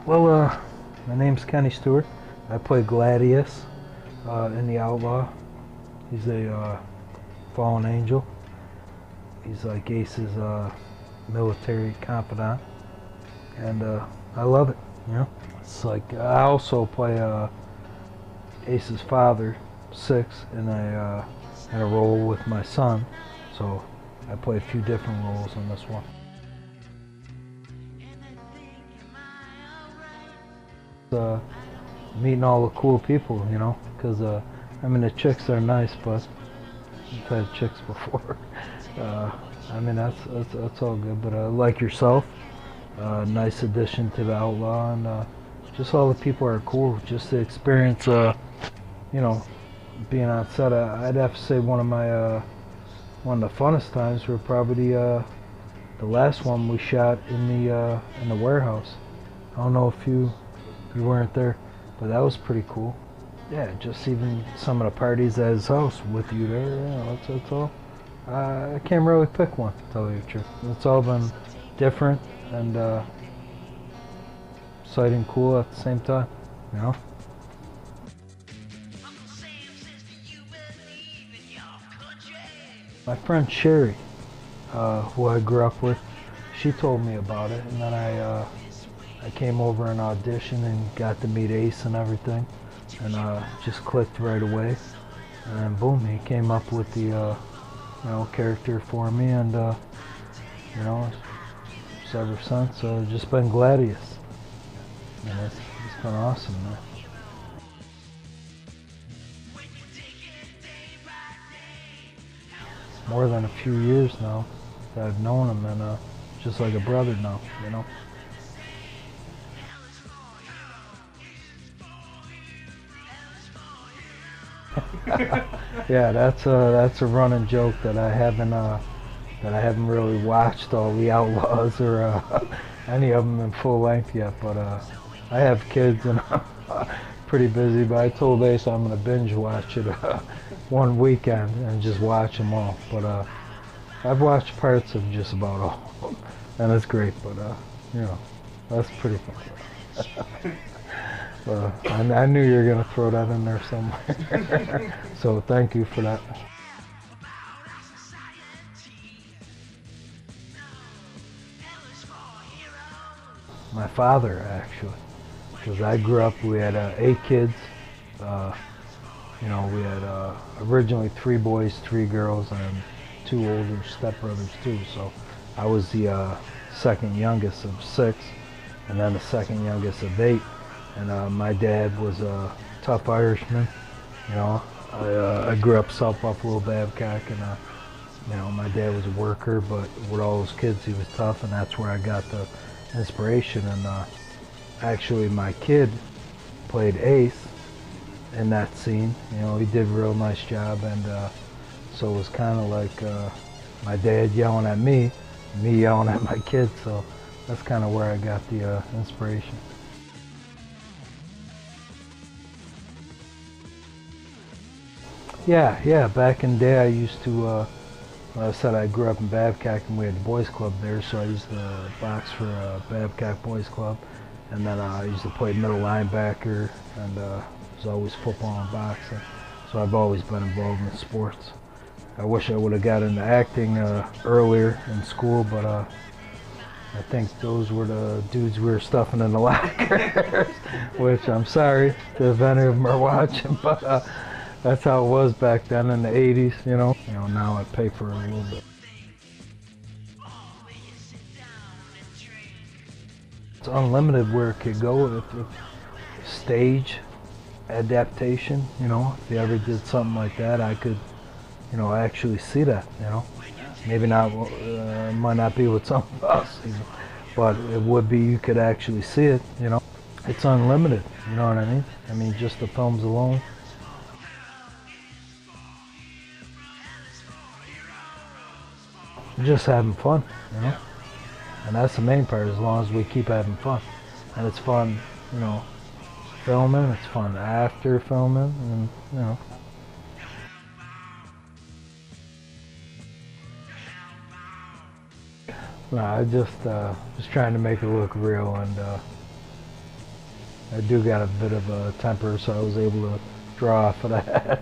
Well, my name's Kenny Stewart. I play Gladius in the Outlaw. He's a fallen angel. He's like Ace's military confidant, and I love it. You know, it's like I also play Ace's father, Six, in a role with my son. So I play a few different roles in this one. Meeting all the cool people, you know, because I mean the chicks are nice, but I've had chicks before. I mean that's all good, but like yourself, nice addition to the Outlaw, and just all the people are cool. Just the experience, you know, being on set. I'd have to say one of the funnest times were probably the last one we shot in the warehouse. I don't know if you weren't there, but that was pretty cool. Yeah, just even some of the parties at his house with you there. Yeah, that's all. I can't really pick one, to tell you the truth. It's all been different and exciting, cool at the same time, you know. My friend Sherry, who I grew up with, she told me about it, and then I came over and auditioned and got to meet Ace and everything, and just clicked right away. And then boom, he came up with the you know, character for me, and you know, so ever since just been Gladius, and it's been awesome, man. More than a few years now that I've known him, and just like a brother now, you know. Yeah, that's a running joke that I haven't really watched all the Outlaws or any of them in full length yet. But I have kids and I'm pretty busy. But I told Ace I'm gonna binge watch it one weekend and just watch them all. But I've watched parts of just about all of them, and it's great. But you know, that's pretty fun. I knew you were going to throw that in there somewhere. So thank you for that. My father, actually, because I grew up, we had 8 kids. You know, we had originally 3 boys, 3 girls, and 2 older stepbrothers too. So I was the second youngest of 6, and then the second youngest of 8. And my dad was a tough Irishman, you know. I grew up South Buffalo, Babcock, and you know, my dad was a worker, but with all those kids, he was tough, and that's where I got the inspiration. And actually, my kid played Ace in that scene. You know, he did a real nice job, and so it was kind of like my dad yelling at me yelling at my kid. So that's kind of where I got the inspiration. Yeah, back in the day I used to, like I said, I grew up in Babcock and we had the boys club there, so I used to box for Babcock Boys Club, and then I used to play middle linebacker, and it was always football and boxing, so I've always been involved in sports. I wish I would have got into acting earlier in school, but I think those were the dudes we were stuffing in the lockers, which I'm sorry if any of them are watching, but that's how it was back then in the 80s, you know. You know, now I pay for it a little bit. It's unlimited where it could go if stage adaptation, you know. If they ever did something like that, I could, you know, actually see that, you know. Maybe not, might not be with some of us, you know, but it would be, you could actually see it, you know. It's unlimited, you know what I mean? I mean, just the films alone. Just having fun, you know, and that's the main part. As long as we keep having fun, and it's fun, you know, filming. It's fun after filming, and you know. No, I just trying to make it look real, and I do got a bit of a temper, so I was able to draw off of that.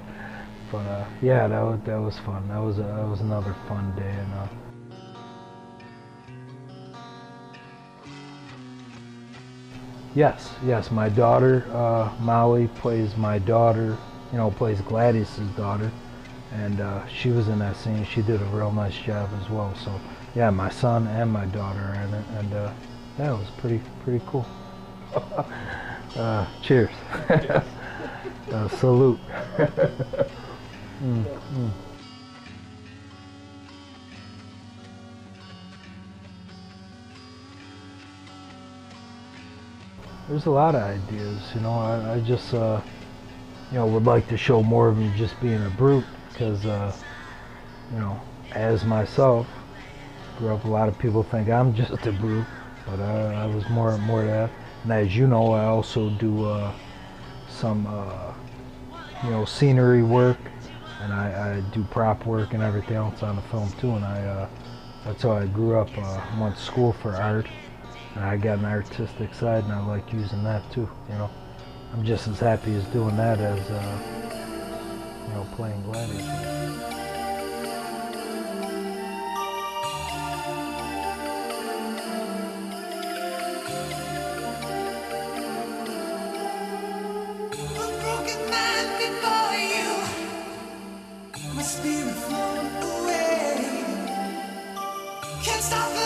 But yeah, that was fun. That was another fun day, and yes, my daughter Molly plays my daughter. You know, plays Gladius's daughter, and she was in that scene. She did a real nice job as well. So yeah, my son and my daughter are in it, and yeah, it was pretty cool. Cheers. Salute. Mm, mm. There's a lot of ideas, you know. I just, you know, would like to show more of me just being a brute, because, you know, as myself, grew up. A lot of people think I'm just a brute, but I was more that. And as you know, I also do some, you know, scenery work, and I do prop work and everything else on the film too. And that's how I grew up. Went to school for art, and I got an artistic side, and I like using that too. You know, I'm just as happy as doing that as you know, playing Gladius. My spirit flown away. Can't stop